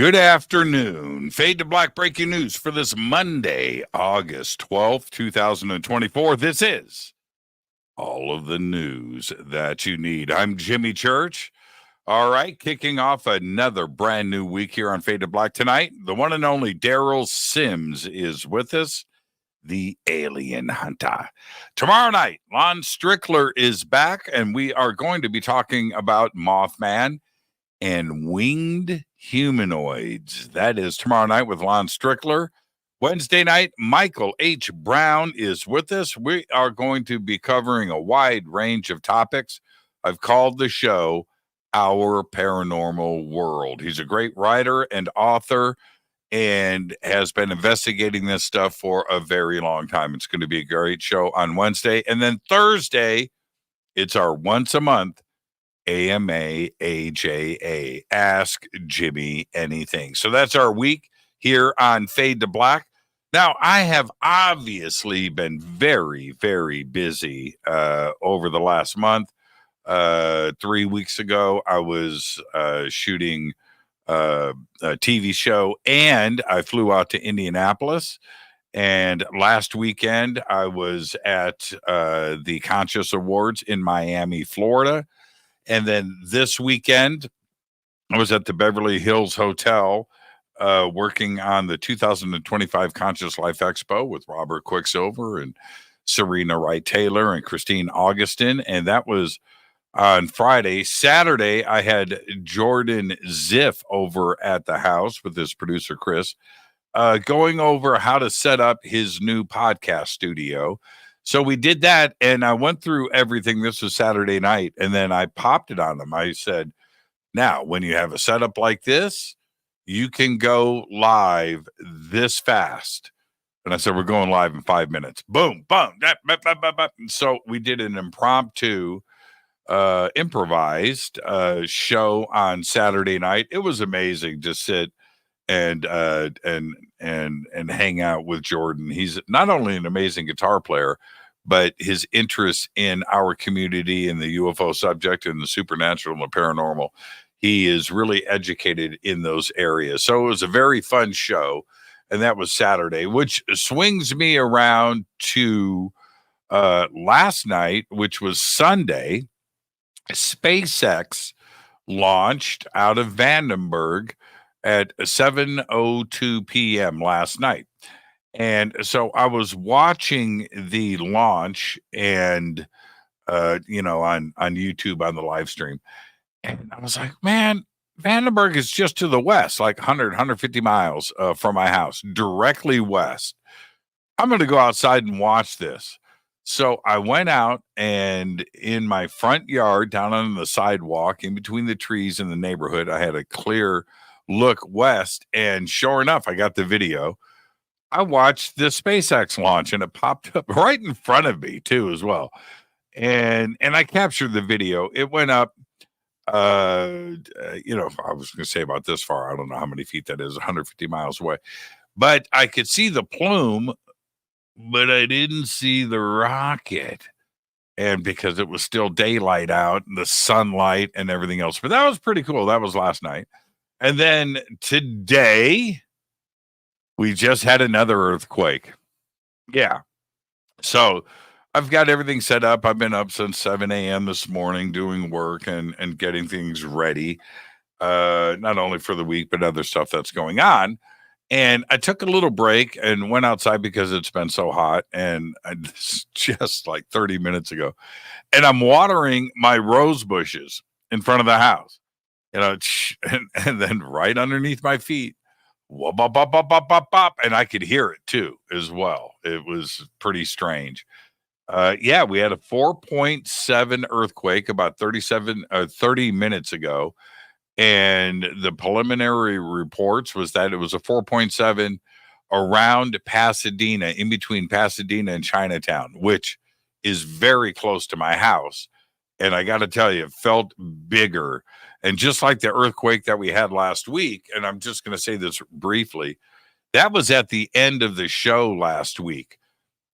Good afternoon. Fade to Black breaking news for this Monday, August 12th, 2024. This is all of the news that you need. I'm Jimmy Church. All right, kicking off another brand new week here on Fade to Black tonight. The one and only Daryl Sims is with us, the alien hunter. Tomorrow night, Lon Strickler is back, and we are going to be talking about Mothman and winged humanoids. That is tomorrow night with Lon Strickler. Wednesday night, Michael H. Brown is with us. We are going to be covering a wide range of topics. I've called the show Our Paranormal World. He's a great writer and author and has been investigating this stuff for a very long time. It's going to be a great show on Wednesday. And then Thursday, it's our once a month AMA AJA, Ask Jimmy Anything. So that's our week here on Fade to Black. Now, I have obviously been very, very busy over the last month. 3 weeks ago, I was shooting a TV show, and I flew out to Indianapolis. And last weekend, I was at the Conscious Awards in Miami, Florida. And then this weekend, I was at the Beverly Hills Hotel working on the 2025 Conscious Life Expo with Robert Quicksilver and Serena Wright Taylor and Christine Augustin. And that was on Friday. Saturday, I had Jordan Ziff over at the house with his producer, Chris, going over how to set up his new podcast studio. So we did that, and I went through everything. This was Saturday night, and then I popped it on them. I said, now, when you have a setup like this, you can go live this fast. And I said, we're going live in 5 minutes. Boom, boom. So we did an impromptu, improvised show on Saturday night. It was amazing to sit and hang out with Jordan. He's not only an amazing guitar player, but his interest in our community and the UFO subject and the supernatural and the paranormal, he is really educated in those areas. So it was a very fun show, and that was Saturday, which swings me around to last night, which was Sunday. SpaceX launched out of Vandenberg at 7:02 p.m. last night. And so I was watching the launch and, on YouTube on the live stream. And I was like, man, Vandenberg is just to the west, like 150 miles from my house, directly west. I'm going to go outside and watch this. So I went out, and in my front yard, down on the sidewalk, in between the trees in the neighborhood, I had a clear look west, and sure enough, I got the video. I watched the SpaceX launch, and it popped up right in front of me too, as well. And I captured the video. It went up, I was going to say about this far. I don't know how many feet that is, 150 miles away. But I could see the plume, but I didn't see the rocket. And because it was still daylight out, and the sunlight and everything else. But that was pretty cool. That was last night. And then today, we just had another earthquake. Yeah. So I've got everything set up. I've been up since 7 a.m. this morning doing work and getting things ready, not only for the week, but other stuff that's going on. And I took a little break and went outside because it's been so hot. And just like 30 minutes ago. And I'm watering my rose bushes in front of the house. And then right underneath my feet, whoop, bop, bop, bop, bop, bop, bop, and I could hear it too as well. It was pretty strange. We had a 4.7 earthquake about 30 minutes ago, and the preliminary reports was that it was a 4.7 around Pasadena, in between Pasadena and Chinatown, which is very close to my house. And I got to tell you, it felt bigger. And just like the earthquake that we had last week, and I'm just going to say this briefly, that was at the end of the show last week.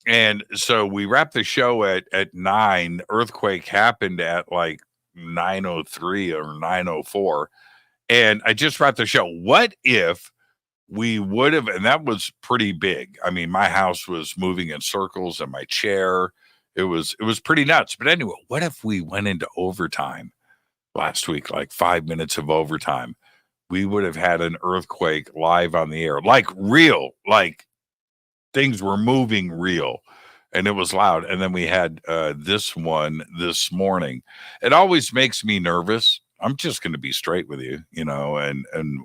And so we wrapped the show at 9. Earthquake happened at like 9:03 or 9:04. And I just wrapped the show. What if we would have, and that was pretty big. I mean, my house was moving in circles and my chair. It was pretty nuts. But anyway, what if we went into overtime last week, like 5 minutes of overtime? We would have had an earthquake live on the air, like real, like things were moving real, and it was loud. And then we had this one this morning. It always makes me nervous. I'm just going to be straight with you, and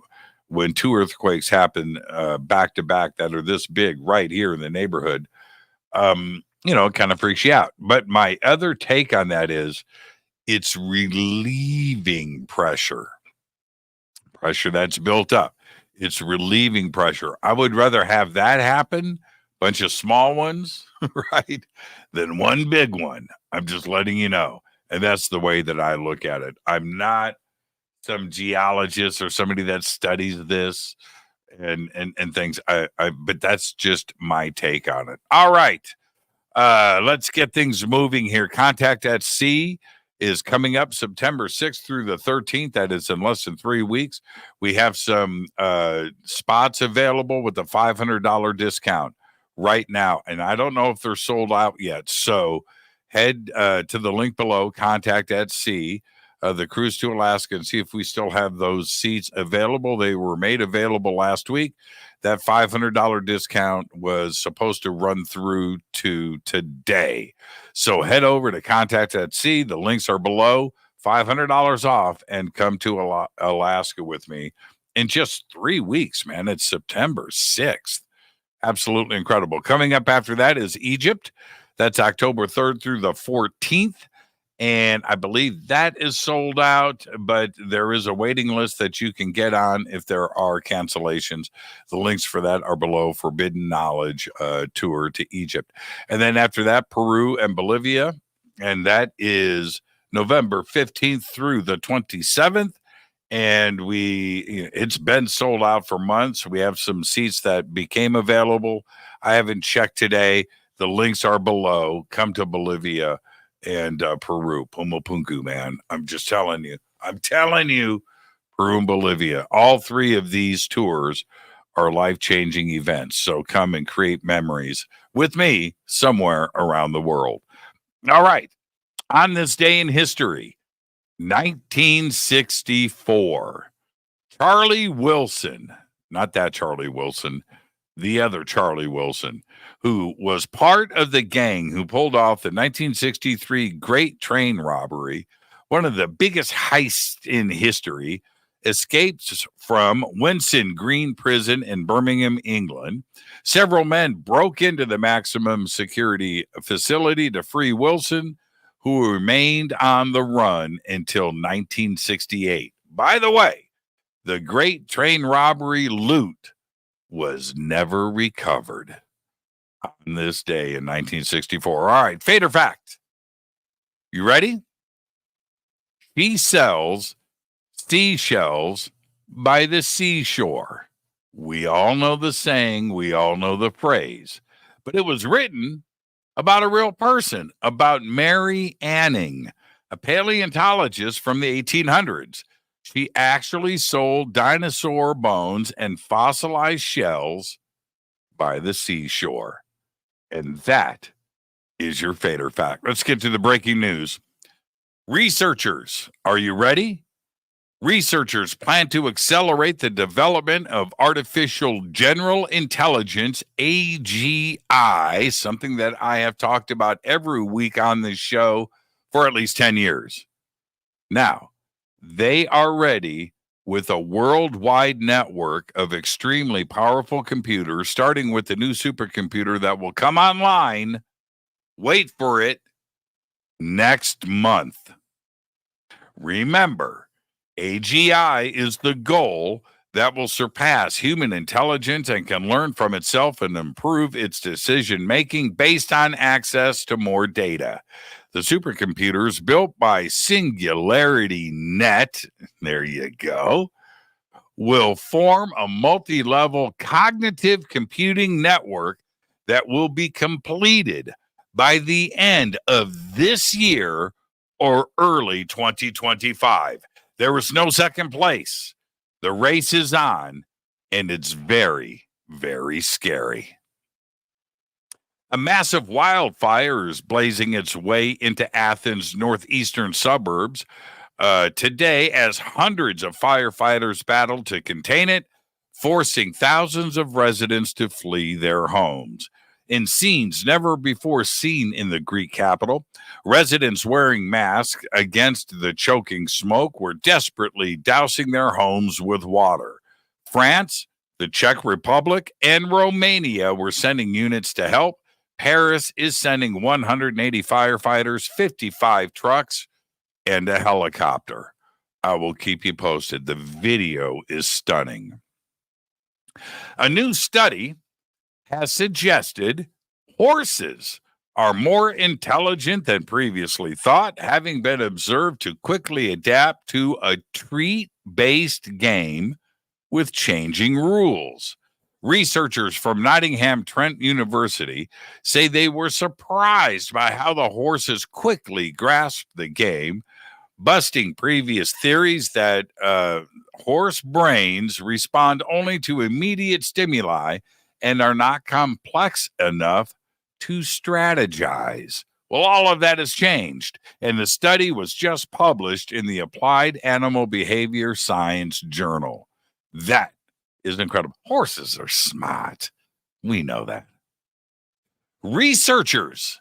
when two earthquakes happen back to back that are this big right here in the neighborhood, it kind of freaks you out. But my other take on that is it's relieving pressure that's built up. It's relieving pressure. I would rather have that happen, bunch of small ones, right, than one big one. I'm just letting you know. And that's the way that I look at it. I'm not some geologist or somebody that studies this and things. But that's just my take on it. All right. Let's get things moving here. Contact at Sea is coming up September 6th through the 13th. That is in less than 3 weeks. We have some spots available with a $500 discount right now. And I don't know if they're sold out yet. So head to the link below, Contact at Sea, the cruise to Alaska, and see if we still have those seats available. They were made available last week. That $500 discount was supposed to run through to today. So head over to Contact at Sea. The links are below. $500 off, and come to Alaska with me in just 3 weeks, man. It's September 6th. Absolutely incredible. Coming up after that is Egypt. That's October 3rd through the 14th. And I believe that is sold out, but there is a waiting list that you can get on if there are cancellations. The links for that are below. Forbidden Knowledge tour to Egypt. And then after that, Peru and Bolivia. And that is November 15th through the 27th. And it's been sold out for months. We have some seats that became available. I haven't checked today. The links are below. Come to Bolivia and Peru, Pumapunku, man. I'm just telling you. Peru and Bolivia. All three of these tours are life-changing events. So come and create memories with me somewhere around the world. All right. On this day in history, 1964, Charlie Wilson, not that Charlie Wilson, the other Charlie Wilson, who was part of the gang who pulled off the 1963 Great Train Robbery, one of the biggest heists in history, escapes from Winson Green Prison in Birmingham, England. Several men broke into the maximum security facility to free Wilson, who remained on the run until 1968. By the way, the Great Train Robbery loot was never recovered on this day in 1964. All right, fate or fact. You ready? She sells seashells by the seashore. We all know the saying, we all know the phrase, but it was written about a real person, about Mary Anning, a paleontologist from the 1800s. She actually sold dinosaur bones and fossilized shells by the seashore. And that is your fate or fact. Let's get to the breaking news. Researchers, are you ready? Researchers plan to accelerate the development of artificial general intelligence, AGI, something that I have talked about every week on this show for at least 10 years. Now, they are ready with a worldwide network of extremely powerful computers, starting with the new supercomputer that will come online, wait for it, next month. Remember, AGI is the goal that will surpass human intelligence and can learn from itself and improve its decision making based on access to more data. The supercomputers built by Singularity Net, there you go, will form a multi-level cognitive computing network that will be completed by the end of this year or early 2025. There was no second place. The race is on, and it's very, very scary. A massive wildfire is blazing its way into Athens' northeastern suburbs today as hundreds of firefighters battle to contain it, forcing thousands of residents to flee their homes. In scenes never before seen in the Greek capital, residents wearing masks against the choking smoke were desperately dousing their homes with water. France, the Czech Republic, and Romania were sending units to help. Paris is sending 180 firefighters, 55 trucks, and a helicopter. I will keep you posted. The video is stunning. A new study has suggested horses are more intelligent than previously thought, having been observed to quickly adapt to a treat-based game with changing rules. Researchers from Nottingham Trent University say they were surprised by how the horses quickly grasped the game, busting previous theories that horse brains respond only to immediate stimuli and are not complex enough to strategize. Well, all of that has changed, and the study was just published in the Applied Animal Behavior Science Journal. That is incredible. Horses are smart. We know that. Researchers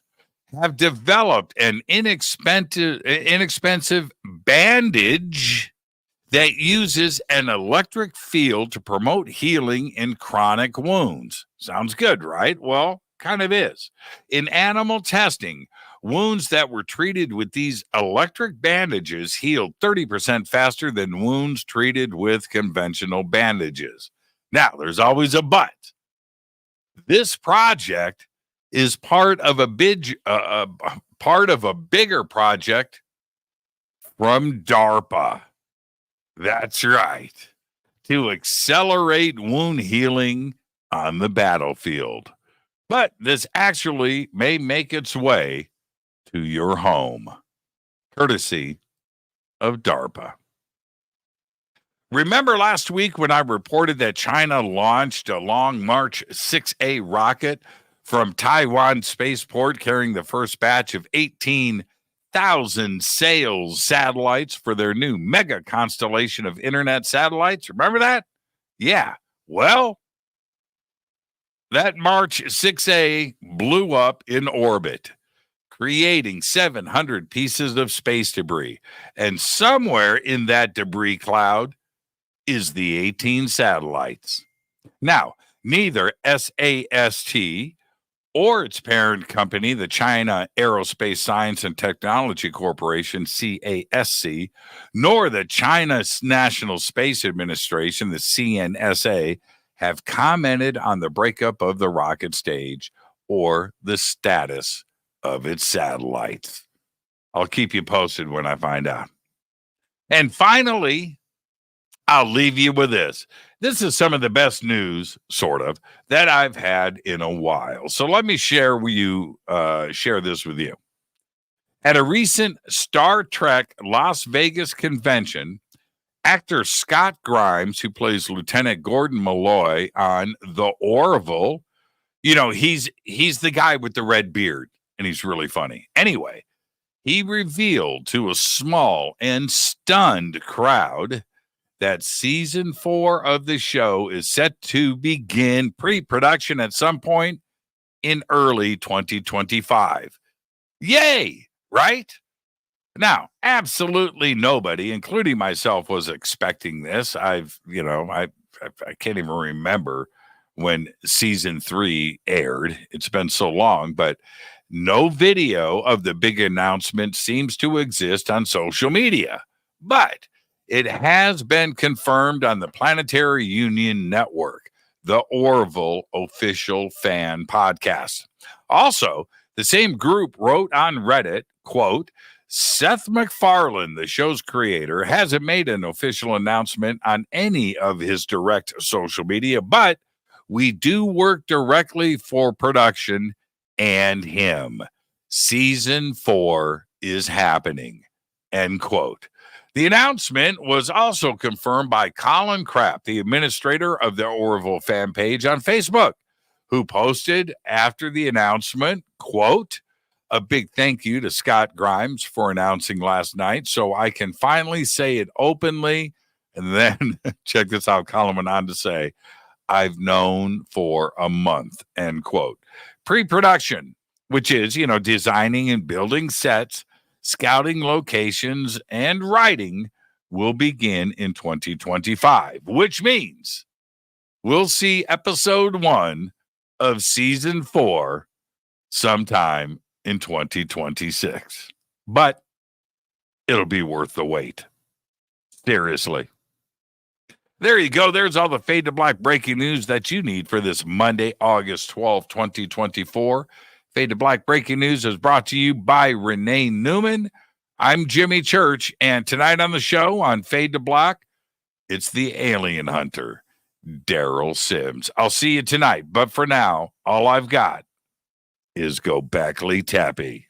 have developed an inexpensive bandage that uses an electric field to promote healing in chronic wounds. Sounds good, right? Well, kind of is. In animal testing, wounds that were treated with these electric bandages healed 30% faster than wounds treated with conventional bandages. Now, there's always a but. This project is part of a bigger project from DARPA. That's right. To accelerate wound healing on the battlefield. But this actually may make its way to your home, courtesy of DARPA. Remember last week when I reported that China launched a Long March 6A rocket from Taiwan spaceport carrying the first batch of 18,000 sales satellites for their new mega constellation of internet satellites? Remember that? Yeah. Well, that March 6A blew up in orbit, creating 700 pieces of space debris. And somewhere in that debris cloud is the 18 satellites. Now, neither SAST or its parent company, the China Aerospace Science and Technology Corporation, CASC, nor the China National Space Administration, the CNSA, have commented on the breakup of the rocket stage or the status of its satellites. I'll keep you posted when I find out. And finally, I'll leave you with this. This is some of the best news, sort of, that I've had in a while. So let me share this with you. At a recent Star Trek Las Vegas convention, actor Scott Grimes, who plays Lieutenant Gordon Malloy on the Orville, he's the guy with the red beard, and he's really funny. Anyway, he revealed to a small and stunned crowd that season 4 of the show is set to begin pre-production at some point in early 2025. Yay, right? Now, absolutely nobody, including myself, was expecting this. I can't even remember when season 3 aired. It's been so long, but no video of the big announcement seems to exist on social media. But it has been confirmed on the Planetary Union Network, the Orville official fan podcast. Also, the same group wrote on Reddit, quote, Seth MacFarlane, the show's creator, hasn't made an official announcement on any of his direct social media, but we do work directly for production and him. Season 4 is happening. end quote. The announcement was also confirmed by Colin Krapp, the administrator of the Orville fan page on Facebook, who posted after the announcement, quote, "A big thank you to Scott Grimes for announcing last night so I can finally say it openly." And then check this out, Colin went on to say, "I've known for a month," end quote. Pre-production, which is, designing and building sets, scouting locations, and writing, will begin in 2025, which means we'll see episode 1 of season 4 sometime in 2026. But it'll be worth the wait. Seriously. There you go. There's all the Fade to Black breaking news that you need for this Monday, August 12th, 2024. Fade to Black breaking news is brought to you by Renee Neumann. I'm Jimmy Church, and tonight on the show on Fade to Black, it's the alien hunter, Daryl Sims. I'll see you tonight, but for now, all I've got is go Backley Tappy.